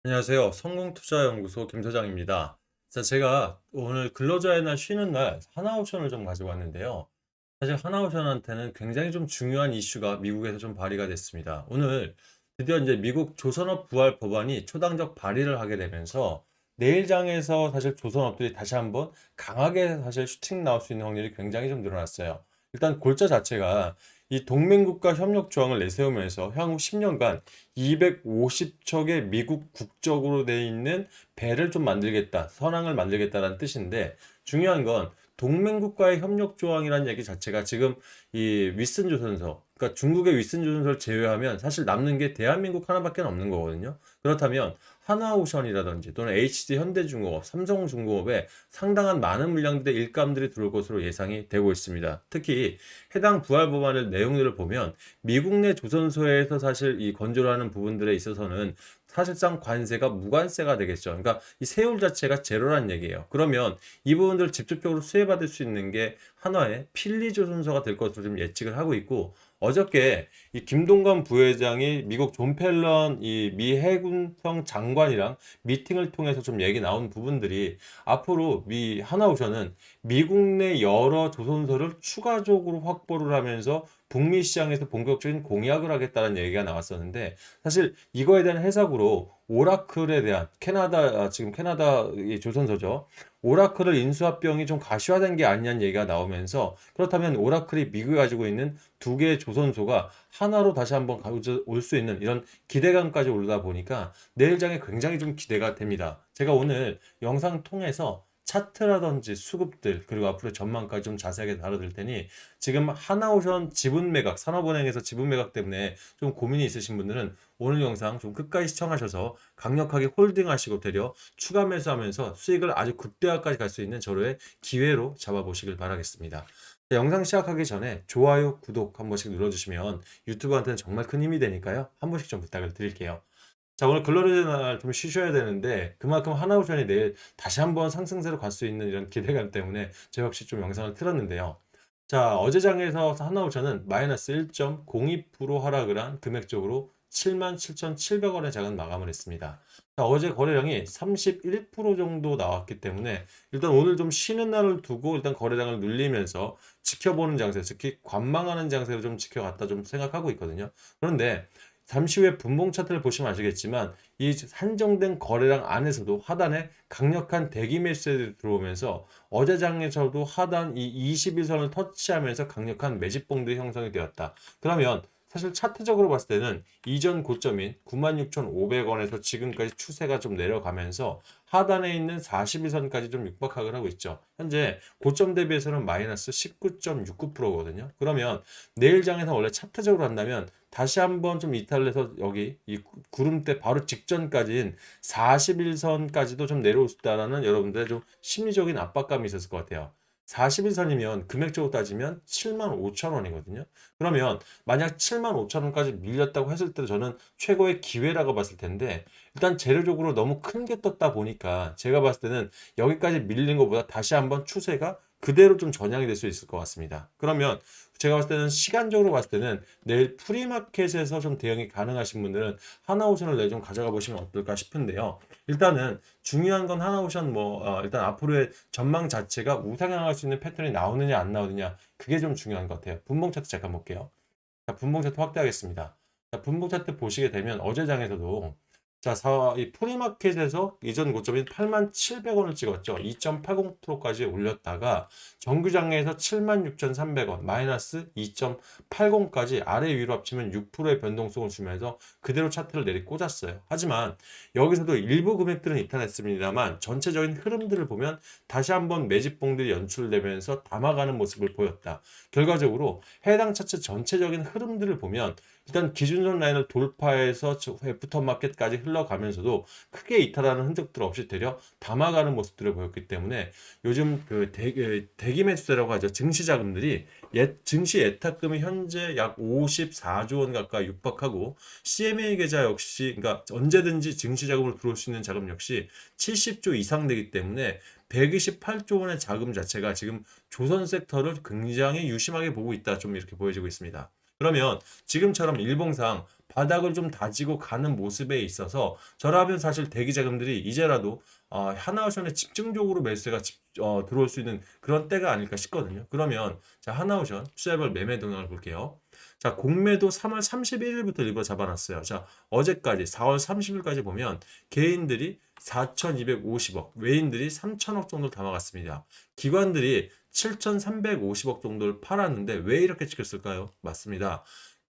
안녕하세요. 성공투자연구소 김소장입니다. 자, 제가 오늘 근로자의 날 쉬는 날 하나오션을 좀 가지고 왔는데요. 사실 하나오션한테는 굉장히 좀 중요한 이슈가 미국에서 좀 발의가 됐습니다. 오늘 드디어 이제 미국 조선업 부활 법안이 초당적 발의를 하게 되면서 내일장에서 사실 조선업들이 다시 한번 강하게 사실 슈팅 나올 수 있는 확률이 굉장히 좀 늘어났어요. 일단 골자 자체가 이 동맹국가 협력 조항을 내세우면서 향후 10년간 250척의 미국 국적으로 돼 있는 배를 좀 만들겠다, 선항을 만들겠다라는 뜻인데 중요한 건 동맹국가의 협력 조항이라는 얘기 자체가 지금 이 윗슨 조선소, 그러니까 중국의 윗슨 조선소를 제외하면 사실 남는 게 대한민국 하나밖에 없는 거거든요. 그렇다면 하나오션이라든지 또는 HD 현대중공업, 삼성중공업에 상당한 많은 물량들의 일감들이 들어올 것으로 예상이 되고 있습니다. 특히 해당 부활 법안의 내용들을 보면 미국 내 조선소에서 사실 이 건조를 하는 부분들에 있어서는 사실상 관세가 무관세가 되겠죠. 그러니까 이 세율 자체가 제로란 얘기예요. 그러면 이 부분들을 직접적으로 수혜받을 수 있는 게 하나의 필리 조선소가 될 것으로 좀 예측을 하고 있고 어저께 이 김동관 부회장이 미국 존 펠런 이 미 해군성 장관이랑 미팅을 통해서 좀 얘기 나온 부분들이 앞으로 미 하나오션은 미국 내 여러 조선소를 추가적으로 확보를 하면서 북미 시장에서 본격적인 공약을 하겠다는 얘기가 나왔었는데 사실 이거에 대한 해석으로 오라클에 대한 지금 캐나다 이 조선소죠. 오라클을 인수합병이 좀 가시화된 게 아니냐는 얘기가 나오면서 그렇다면 오라클이 미국에 가지고 있는 두 개의 조선소가 하나로 다시 한번 올 수 있는 이런 기대감까지 오르다 보니까 내일장에 굉장히 좀 기대가 됩니다. 제가 오늘 영상 통해서 차트라든지 수급들 그리고 앞으로 전망까지 좀 자세하게 다뤄드릴 테니 지금 하나오션 지분 매각 산업은행에서 지분 매각 때문에 좀 고민이 있으신 분들은 오늘 영상 좀 끝까지 시청하셔서 강력하게 홀딩하시고 되려 추가 매수하면서 수익을 아주 극대화까지 갈 수 있는 저로의 기회로 잡아보시길 바라겠습니다. 자, 영상 시작하기 전에 좋아요, 구독 한 번씩 눌러주시면 유튜브한테는 정말 큰 힘이 되니까요. 한 번씩 좀 부탁을 드릴게요. 자, 오늘 글로리의 날 좀 쉬셔야 되는데 그만큼 하나오션이 내일 다시 한번 상승세로 갈 수 있는 이런 기대감 때문에 저 역시 좀 영상을 틀었는데요. 자, 어제 장에서 하나오션은 마이너스 1.02% 하락을 한 금액적으로 77,700원의 작은 마감을 했습니다. 자, 어제 거래량이 31% 정도 나왔기 때문에 일단 오늘 좀 쉬는 날을 두고 일단 거래량을 늘리면서 지켜보는 장세, 특히 관망하는 장세로 좀 지켜갔다 좀 생각하고 있거든요. 그런데 잠시 후에 분봉 차트를 보시면 아시겠지만 이 한정된 거래량 안에서도 하단에 강력한 대기 매수세들이 들어오면서 어제 장에서도 하단 이 21선을 터치하면서 강력한 매집봉들이 형성이 되었다. 그러면 사실 차트적으로 봤을 때는 이전 고점인 96,500원에서 지금까지 추세가 좀 내려가면서 하단에 있는 41선까지 좀 육박하긴 하고 있죠. 현재 고점 대비해서는 마이너스 19.69%거든요. 그러면 내일 장에서 원래 차트적으로 한다면 다시 한번 좀 이탈해서 여기 이 구름대 바로 직전까지인 41선까지도 좀 내려올 수 있다라는 여러분들의 좀 심리적인 압박감이 있었을 것 같아요. 41선이면 금액적으로 따지면 7만 5천 원이거든요. 그러면 만약 7만 5천 원까지 밀렸다고 했을 때도 저는 최고의 기회라고 봤을 텐데 일단 재료적으로 너무 큰 게 떴다 보니까 제가 봤을 때는 여기까지 밀린 것보다 다시 한번 추세가 그대로 좀 전향이 될 수 있을 것 같습니다. 그러면 제가 봤을 때는 시간적으로 봤을 때는 내일 프리마켓에서 좀 대응이 가능하신 분들은 하나오션을 내일 좀 가져가 보시면 어떨까 싶은데요. 일단은 중요한 건 하나오션 일단 앞으로의 전망 자체가 우상향할 수 있는 패턴이 나오느냐 안 나오느냐 그게 좀 중요한 것 같아요. 분봉 차트 잠깐 볼게요. 자, 분봉 차트 확대하겠습니다. 자, 분봉 차트 보시게 되면 어제 장에서도 자, 이 프리마켓에서 이전 고점인 87,700원을 찍었죠. 2.80%까지 올렸다가 정규장에서 76,300원 마이너스 2.80까지 아래 위로 합치면 6%의 변동성을 주면서 그대로 차트를 내리꽂았어요. 하지만 여기서도 일부 금액들은 이탈했습니다만 전체적인 흐름들을 보면 다시 한번 매집봉들이 연출되면서 담아가는 모습을 보였다. 결과적으로 해당 차트 전체적인 흐름들을 보면 일단 기준선 라인을 돌파해서 애프터마켓까지 흘러가면서도 크게 이탈하는 흔적들 없이 되려 담아가는 모습들을 보였기 때문에 요즘 그 대기 매수세라고 하죠. 증시 자금들이 증시 예탁금이 현재 약 54조 원 가까이 육박하고 CMA 계좌 역시 그러니까 언제든지 증시 자금으로 들어올 수 있는 자금 역시 70조 이상 되기 때문에 128조 원의 자금 자체가 지금 조선 섹터를 굉장히 유심하게 보고 있다. 좀 이렇게 보여지고 있습니다. 그러면 지금처럼 일봉상 바닥을 좀 다지고 가는 모습에 있어서 저라면 사실 대기 자금들이 이제라도 하나오션에 집중적으로 매수가 들어올 수 있는 그런 때가 아닐까 싶거든요. 그러면 자, 하나오션 투자별 매매 동향을 볼게요. 자, 공매도 3월 31일부터 일부러 잡아놨어요. 자, 어제까지 4월 30일까지 보면 개인들이 4,250억, 외인들이 3,000억 정도를 담아갔습니다. 기관들이 7,350억 정도를 팔았는데 왜 이렇게 찍혔을까요? 맞습니다.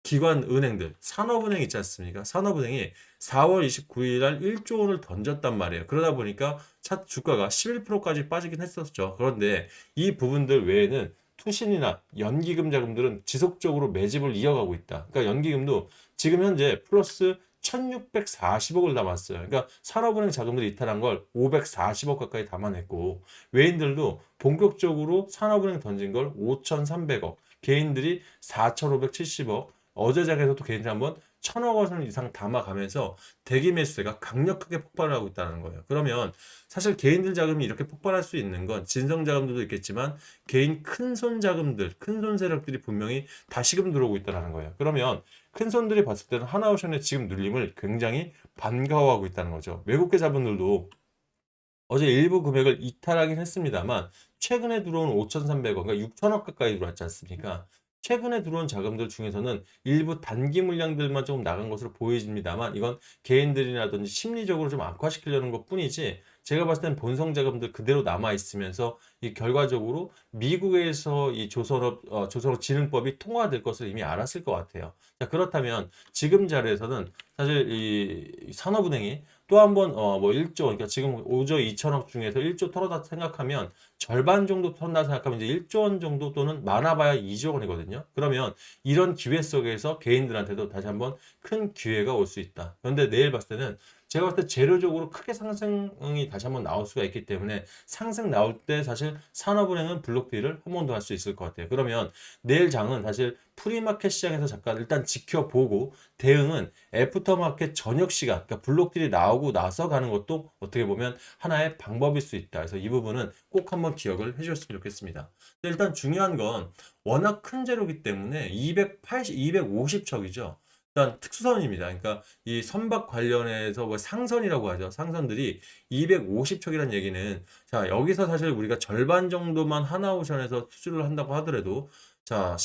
기관 은행들, 산업은행 있지 않습니까? 산업은행이 4월 29일 날 1조 원을 던졌단 말이에요. 그러다 보니까 차 주가가 11%까지 빠지긴 했었죠. 그런데 이 부분들 외에는 투신이나 연기금 자금들은 지속적으로 매집을 이어가고 있다. 그러니까 연기금도 지금 현재 플러스 1640억을 담았어요. 그러니까 산업은행 자금들이 이탈한 걸 540억 가까이 담아냈고, 외인들도 본격적으로 산업은행 던진 걸 5300억, 개인들이 4570억, 어제 장에서도 개인들 한번 1000억 원 이상 담아가면서 대기 매수세가 강력하게 폭발을 하고 있다는 거예요. 그러면 사실 개인들 자금이 이렇게 폭발할 수 있는 건 진성 자금들도 있겠지만 개인 큰손 자금들, 큰손 세력들이 분명히 다시금 들어오고 있다는 거예요. 그러면 큰손들이 봤을 때는 하나오션의 지금 눌림을 굉장히 반가워하고 있다는 거죠. 외국계 자본들도 어제 일부 금액을 이탈하긴 했습니다만 최근에 들어온 5,300억, 그러니까 6천억 가까이 들어왔지 않습니까? 최근에 들어온 자금들 중에서는 일부 단기 물량들만 조금 나간 것으로 보여집니다만 이건 개인들이라든지 심리적으로 좀 악화시키려는 것 뿐이지 제가 봤을 땐 본성 자금들 그대로 남아 있으면서 이 결과적으로 미국에서 이 조선업진흥법이 통과될 것을 이미 알았을 것 같아요. 자, 그렇다면 지금 자리에서는 사실 이 산업은행이 또 한 번 뭐 1조, 그러니까 지금 5조 2천억 중에서 1조 털어다 생각하면 절반 정도 턴다 생각하면 이제 1조 원 정도 또는 많아봐야 2조 원이거든요. 그러면 이런 기회 속에서 개인들한테도 다시 한번 큰 기회가 올 수 있다. 그런데 내일 봤을 때는 제가 봤을 때 재료적으로 크게 상승이 다시 한번 나올 수가 있기 때문에 상승 나올 때 사실 산업은행은 블록딜을 한 번 더 할 수 있을 것 같아요. 그러면 내일 장은 사실 프리마켓 시장에서 잠깐 일단 지켜보고 대응은 애프터마켓 저녁 시간, 그러니까 블록딜이 나오고 나서 가는 것도 어떻게 보면 하나의 방법일 수 있다. 그래서 이 부분은 꼭 한번 기억을 해주셨으면 좋겠습니다. 일단 중요한 건 워낙 큰 재료기 때문에 250척이죠. 일단 특수선입니다. 그러니까 이 선박 관련해서 뭐 상선이라고 하죠. 상선들이 250척이라는 얘기는 자, 여기서 사실 우리가 절반 정도만 하나오션에서 수주를 한다고 하더라도 자,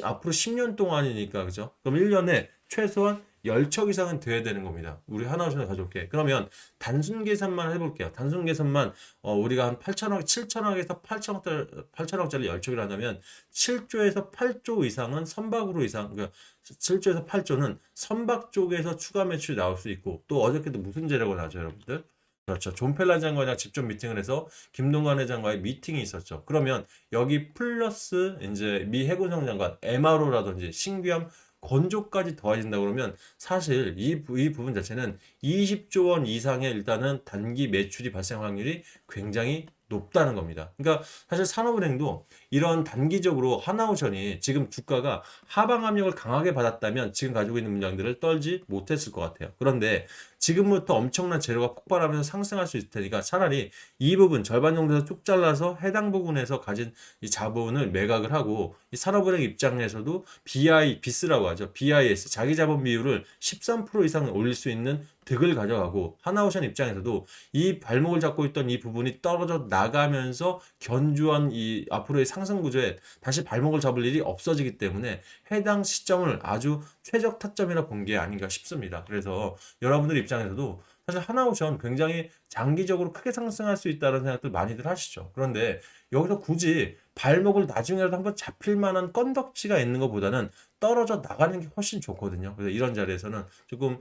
앞으로 10년 동안이니까 그죠? 그럼 1년에 최소한 10척 이상은 돼야 되는 겁니다. 우리 하나오션을 가져올게. 그러면 단순 계산만 해볼게요. 단순 계산만 우리가 한 8천억, 7천억에서 8천억짜리 10척이라 한다면 7조에서 8조 이상은 선박으로 이상, 그러니까 7조에서 8조는 선박 쪽에서 추가 매출이 나올 수 있고 또 어저께도 무슨 재료가 나죠, 여러분들? 그렇죠. 존 펠란 장관이랑 직접 미팅을 해서 김동관 회장과의 미팅이 있었죠. 그러면 여기 플러스 이제 미 해군성 장관 MRO라든지 신규함 건조까지 더해진다 그러면 사실 이 부분 자체는 20조 원 이상의 일단은 단기 매출이 발생 확률이 굉장히 높다는 겁니다. 그러니까 사실 산업은행도 이런 단기적으로 하나오션이 지금 주가가 하방 압력을 강하게 받았다면 지금 가지고 있는 물량들을 떨지 못했을 것 같아요. 그런데 지금부터 엄청난 재료가 폭발하면서 상승할 수 있을 테니까 차라리 이 부분 절반 정도에서 쭉 잘라서 해당 부분에서 가진 이 자본을 매각을 하고 이 산업은행 입장에서도 BIS라고 하죠. BIS 자기 자본 비율을 13% 이상 올릴 수 있는 득을 가져가고 하나오션 입장에서도 이 발목을 잡고 있던 이 부분이 떨어져 나가면서 견주한 이 앞으로의 상승 구조에 다시 발목을 잡을 일이 없어지기 때문에 해당 시점을 아주 최적 타점이라 본 게 아닌가 싶습니다. 그래서 여러분들 입장에서도 사실 하나오션 굉장히 장기적으로 크게 상승할 수 있다는 생각들 많이들 하시죠. 그런데 여기서 굳이 발목을 나중에라도 한번 잡힐 만한 건덕지가 있는 것보다는 떨어져 나가는 게 훨씬 좋거든요. 그래서 이런 자리에서는 조금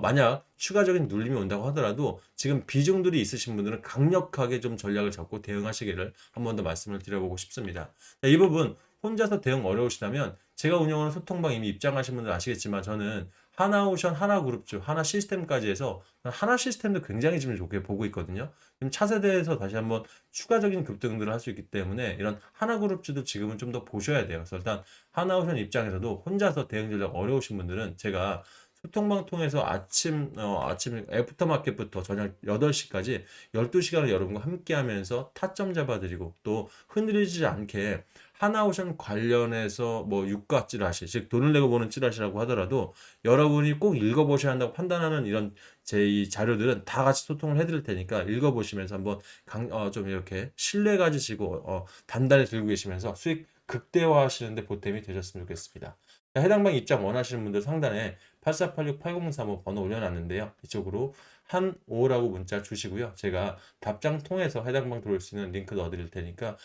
만약 추가적인 눌림이 온다고 하더라도 지금 비중들이 있으신 분들은 강력하게 좀 전략을 잡고 대응하시기를 한 번 더 말씀을 드려보고 싶습니다. 자, 이 부분 혼자서 대응 어려우시다면 제가 운영하는 소통방 이미 입장하신 분들 아시겠지만 저는 하나오션, 하나그룹주, 하나시스템까지 해서 하나시스템도 굉장히 지금 좋게 보고 있거든요. 지금 차세대에서 다시 한번 추가적인 급등들을 할 수 있기 때문에 이런 하나그룹주도 지금은 좀 더 보셔야 돼요. 그래서 일단 하나오션 입장에서도 혼자서 대응 전략 어려우신 분들은 제가 소통방 통해서 아침 애프터마켓부터 저녁 8시까지 12시간을 여러분과 함께 하면서 타점 잡아드리고 또 흔들리지 않게 하나오션 관련해서 뭐 유가 찌라시, 즉 돈을 내고 보는 찌라시라고 하더라도 여러분이 꼭 읽어보셔야 한다고 판단하는 이런 제 이 자료들은 다 같이 소통을 해드릴 테니까 읽어보시면서 한번 좀 이렇게 신뢰 가지시고 단단히 들고 계시면서 수익 극대화하시는데 보탬이 되셨으면 좋겠습니다. 자, 해당 방 입장 원하시는 분들 상단에 8486-8035 번호 올려놨는데요. 이쪽으로 한오라고 문자 주시고요. 제가 답장 통해서 해당 방 들어올 수 있는 링크 넣어드릴 테니까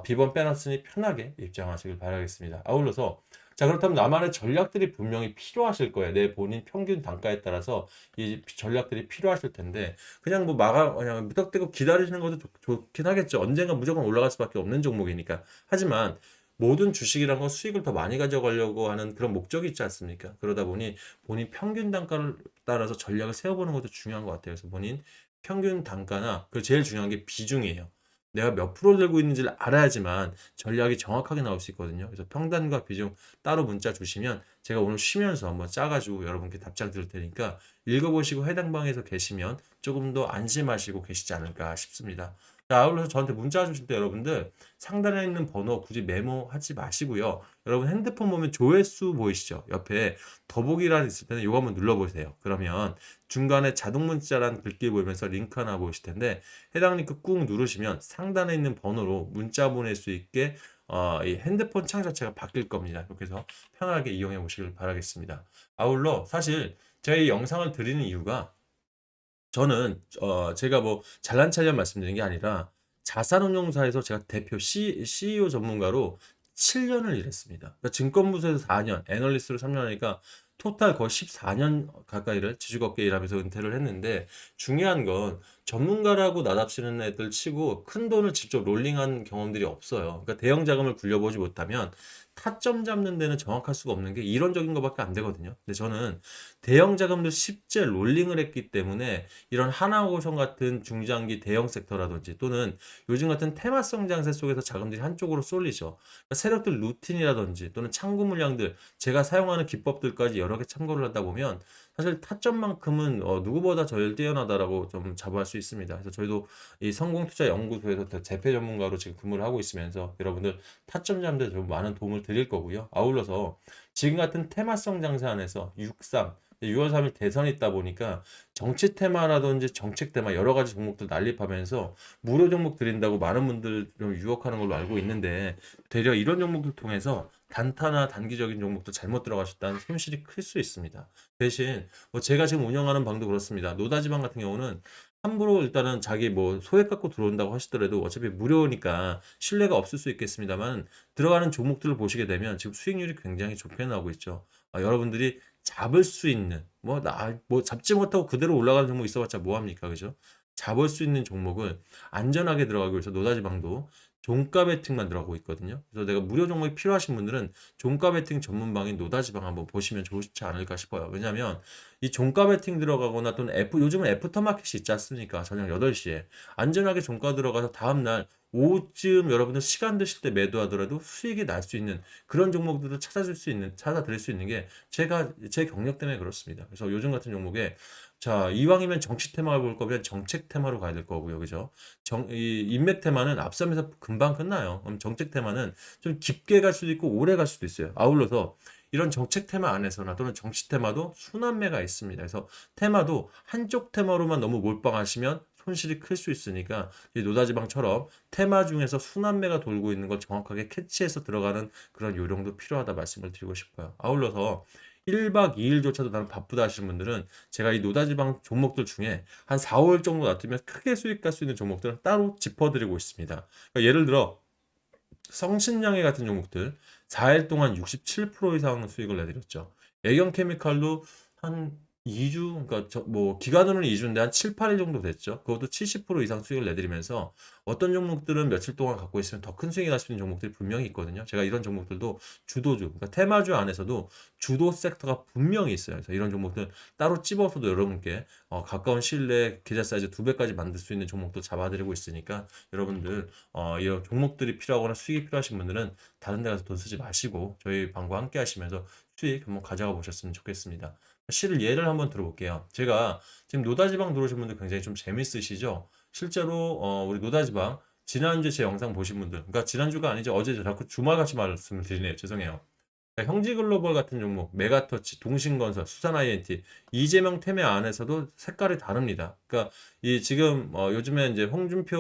비번 빼놨으니 편하게 입장하시길 바라겠습니다. 아울러서 자, 그렇다면 나만의 전략들이 분명히 필요하실 거예요. 내 본인 평균 단가에 따라서 이 전략들이 필요하실 텐데 그냥 뭐 그냥 무턱대고 기다리시는 것도 좋긴 하겠죠. 언젠가 무조건 올라갈 수밖에 없는 종목이니까. 하지만 모든 주식이란 건 수익을 더 많이 가져가려고 하는 그런 목적이 있지 않습니까? 그러다 보니 본인 평균 단가를 따라서 전략을 세워보는 것도 중요한 것 같아요. 그래서 본인 평균 단가나 그 제일 중요한 게 비중이에요. 내가 몇 프로 들고 있는지를 알아야지만 전략이 정확하게 나올 수 있거든요. 그래서 평단과 비중 따로 문자 주시면 제가 오늘 쉬면서 한번 짜가지고 여러분께 답장 드릴 테니까 읽어보시고 해당 방에서 계시면 조금 더 안심하시고 계시지 않을까 싶습니다. 자, 아울러서 저한테 문자 주실 때 여러분들 상단에 있는 번호 굳이 메모하지 마시고요. 여러분 핸드폰 보면 조회수 보이시죠? 옆에 더보기란 있을 때는 이거 한번 눌러보세요. 그러면 중간에 자동 문자란 글귀 보이면서 링크 하나 보이실 텐데 해당 링크 꾹 누르시면 상단에 있는 번호로 문자 보낼 수 있게 이 핸드폰 창 자체가 바뀔 겁니다. 이렇게 해서 편하게 이용해 보시길 바라겠습니다. 아울러 사실 제가 이 영상을 드리는 이유가 저는 제가 뭐 잘난 척하려 말씀드린 게 아니라 자산운용사에서 제가 대표 CEO 전문가로 7년을 일했습니다. 그러니까 증권부서에서 4년, 애널리스트로 3년 하니까 토탈 거의 14년 가까이를 지주업계 일하면서 은퇴를 했는데 중요한 건 전문가라고 나답시는 애들 치고 큰 돈을 직접 롤링한 경험들이 없어요. 그러니까 대형 자금을 굴려보지 못하면 타점 잡는 데는 정확할 수가 없는 게 이론적인 것밖에 안 되거든요. 근데 저는 대형 자금들 실제 롤링을 했기 때문에 이런 하나오션 같은 중장기 대형 섹터라든지 또는 요즘 같은 테마성 장세 속에서 자금들이 한쪽으로 쏠리죠. 그러니까 세력들 루틴이라든지 또는 창구 물량들 제가 사용하는 기법들까지 여러 개 참고를 하다 보면 사실 타점만큼은 누구보다 절 뛰어나다라고 좀 자부할 수 있습니다. 그래서 저희도 이 성공투자연구소에서 재패 전문가로 지금 근무를 하고 있으면서 여러분들 타점 잡는 데 좀 많은 도움을 드릴 거고요. 아울러서 지금 같은 테마성 장세 안에서 63 6월 3일 대선이 있다 보니까 정치 테마라든지 정책 테마 여러 가지 종목들 난립하면서 무료 종목 드린다고 많은 분들 좀 유혹하는 걸로 알고 있는데 되려 이런 종목들 통해서 단타나 단기적인 종목도 잘못 들어가셨다는 손실이 클 수 있습니다. 대신 뭐 제가 지금 운영하는 방도 그렇습니다. 노다지방 같은 경우는 함부로 일단은 자기 뭐 소액 갖고 들어온다고 하시더라도 어차피 무료니까 신뢰가 없을 수 있겠습니다만 들어가는 종목들을 보시게 되면 지금 수익률이 굉장히 좋게 나오고 있죠. 여러분들이 잡을 수 있는 뭐 잡지 못하고 그대로 올라가는 종목 있어봤자 뭐합니까, 그죠? 잡을 수 있는 종목을 안전하게 들어가기 위해서 노다지방도 종가 베팅만 들어가고 있거든요. 그래서 내가 무료 종목이 필요하신 분들은 종가 베팅 전문방인 노다지방 한번 보시면 좋지 않을까 싶어요. 왜냐하면 이 종가 베팅 들어가거나 또는 요즘은 애프터마켓이 있지 않습니까? 저녁 8시에 안전하게 종가 들어가서 다음날 오후쯤 여러분들 시간 되실 때 매도하더라도 수익이 날 수 있는 그런 종목들을 찾아드릴 수 있는 게 제 경력 때문에 그렇습니다. 그래서 요즘 같은 종목에 자, 이왕이면 정치 테마를 볼 거면 정책 테마로 가야 될 거고요. 그죠? 이 인맥 테마는 앞서면서 금방 끝나요. 그럼 정책 테마는 좀 깊게 갈 수도 있고 오래 갈 수도 있어요. 아울러서 이런 정책 테마 안에서나 또는 정치 테마도 순환매가 있습니다. 그래서 테마도 한쪽 테마로만 너무 몰빵하시면 손실이 클 수 있으니까 이 노다지방처럼 테마 중에서 순환매가 돌고 있는 걸 정확하게 캐치해서 들어가는 그런 요령도 필요하다 말씀을 드리고 싶어요. 아울러서 1박 2일조차도 나는 바쁘다 하시는 분들은 제가 이 노다지방 종목들 중에 한 4, 5일 정도 놔두면 크게 수익 갈 수 있는 종목들은 따로 짚어드리고 있습니다. 그러니까 예를 들어 성신량회 같은 종목들 4일 동안 67% 이상 수익을 내드렸죠. 애경케미칼도 한 2주, 그러니까 뭐 기간으로는 2주인데 한 7, 8일 정도 됐죠. 그것도 70% 이상 수익을 내드리면서 어떤 종목들은 며칠 동안 갖고 있으면 더 큰 수익이 날 수 있는 종목들이 분명히 있거든요. 제가 이런 종목들도 주도주, 그러니까 테마주 안에서도 주도 섹터가 분명히 있어요. 그래서 이런 종목들 따로 찝어서도 여러분께 가까운 시일 내에 계좌 사이즈 2배까지 만들 수 있는 종목도 잡아드리고 있으니까 여러분들 이런 종목들이 필요하거나 수익이 필요하신 분들은 다른 데 가서 돈 쓰지 마시고 저희 방과 함께 하시면서 수익 한번 가져가 보셨으면 좋겠습니다. 실을 예를 한번 들어볼게요. 제가 지금 노다지방 들어오신 분들 굉장히 좀 재밌으시죠? 실제로 우리 노다지방 지난주에 제 영상 보신 분들, 그러니까 지난주가 아니죠. 어제죠. 자꾸 주말같이 말씀을 드리네요. 죄송해요. 그러니까 형지글로벌 같은 종목, 메가터치, 동신건설, 수산 INT, 이재명 테메 안에서도 색깔이 다릅니다. 그러니까 이 지금 요즘에 이제 홍준표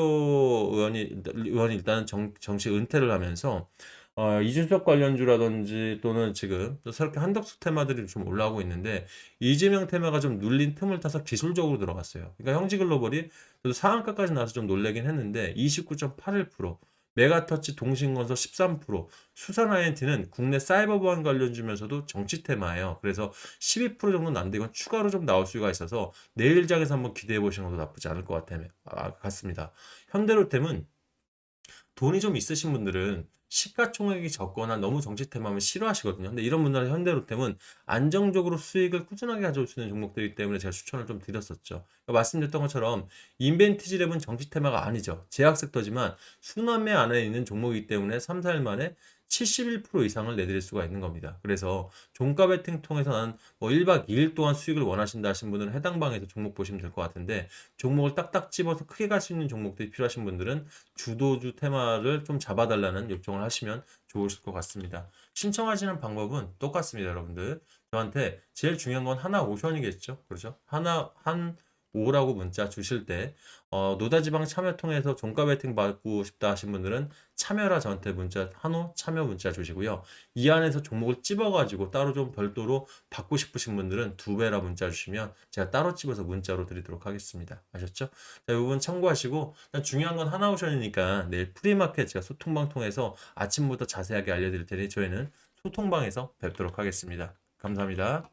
의원이 일단은 정치 은퇴를 하면서 이준석 관련주라든지 또는 지금 또 새롭게 한덕수 테마들이 좀 올라오고 있는데 이재명 테마가 좀 눌린 틈을 타서 기술적으로 들어갔어요. 그러니까 형지글로벌이 그래도 상한가까지 나와서 좀 놀래긴 했는데 29.81%, 메가터치 동신건설 13%, 수산 INT는 국내 사이버 보안 관련주면서도 정치 테마예요. 그래서 12% 정도는 안 되고 추가로 좀 나올 수가 있어서 내일 장에서 한번 기대해 보시는 것도 나쁘지 않을 것 같습니다. 현대로템은 돈이 좀 있으신 분들은 시가총액이 적거나 너무 정치 테마면 싫어하시거든요. 근데 이런 분들은 현대로템은 안정적으로 수익을 꾸준하게 가져올 수 있는 종목들이기 때문에 제가 추천을 좀 드렸었죠. 그러니까 말씀드렸던 것처럼 인벤티지랩은 정치 테마가 아니죠. 제약 섹터지만 순환매 안에 있는 종목이기 때문에 3, 4일 만에 71% 이상을 내드릴 수가 있는 겁니다. 그래서 종가 베팅 통해서 난 뭐 1박 2일 동안 수익을 원하신다 하신 분들은 해당 방에서 종목 보시면 될 것 같은데 종목을 딱딱 집어서 크게 갈 수 있는 종목들이 필요하신 분들은 주도주 테마를 좀 잡아달라는 요청을 하시면 좋으실 것 같습니다. 신청하시는 방법은 똑같습니다, 여러분들. 저한테 제일 중요한 건 하나 오션이겠죠. 그렇죠? 하나 한 5라고 문자 주실 때 노다지방 참여 통해서 종가 베팅 받고 싶다 하신 분들은 참여라 저한테 문자 한호 참여 문자 주시고요. 이 안에서 종목을 찝어가지고 따로 좀 별도로 받고 싶으신 분들은 2배라 문자 주시면 제가 따로 찝어서 문자로 드리도록 하겠습니다. 아셨죠? 자, 이 부분 참고하시고 일단 중요한 건 하나오션이니까 내일 프리마켓 제가 소통방 통해서 아침부터 자세하게 알려드릴 테니 저희는 소통방에서 뵙도록 하겠습니다. 감사합니다.